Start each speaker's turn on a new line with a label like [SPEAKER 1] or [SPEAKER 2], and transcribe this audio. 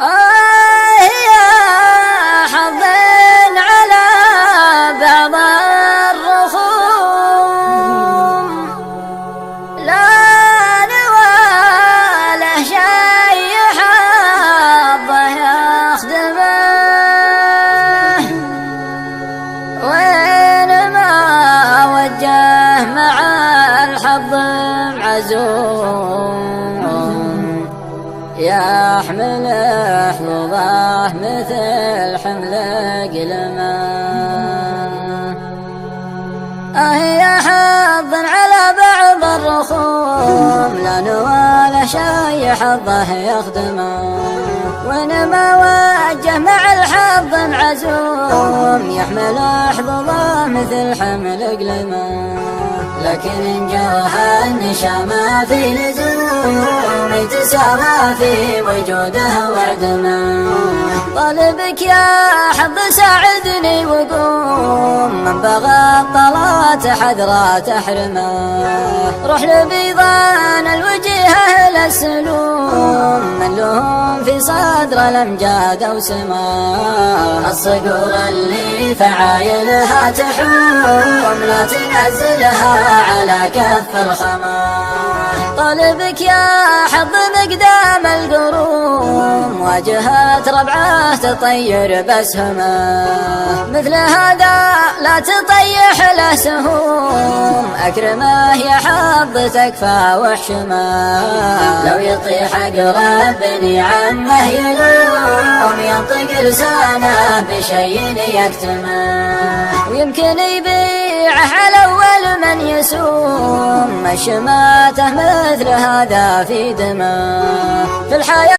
[SPEAKER 1] يا حظ على بعض الرخوم لا نواله شي حظه يخدمه وين ما وجه مع الحظ معزوم يحمل حظوظه مثل حمل قلمه. يا حظ على بعض الرخوم لا نواله شي حظه يخدمه وين ما وجه مع الحظ معزوم يحمل حظوظه مثل حمل قلمه. لكن إن جاها النشامة في لزوم يتساوى في وجوده وعدمه. طالبك يا حظ ساعدني وقوم من بغى الطلات حذرة تحرمه. روح لبيضان الوجه أهل السلوم من لهم في صدر الأمجاد أو سماه. الصقور اللي فعايلها تحوم لا تنزلها على كف الخمار. طالبك يا حظ مقدام القروم واجهت ربعه تطير بسهمه. مثل هذا لا تطيح له سهوم أكرمه يا حظ تكفى وحشمه. لو يطيح أقرب بني عمه يلوم ينطق لسانه بشي يكتمه ويمكن يبيعه على أول من يسوم الشماته مثل هذا في دمه. في الحياة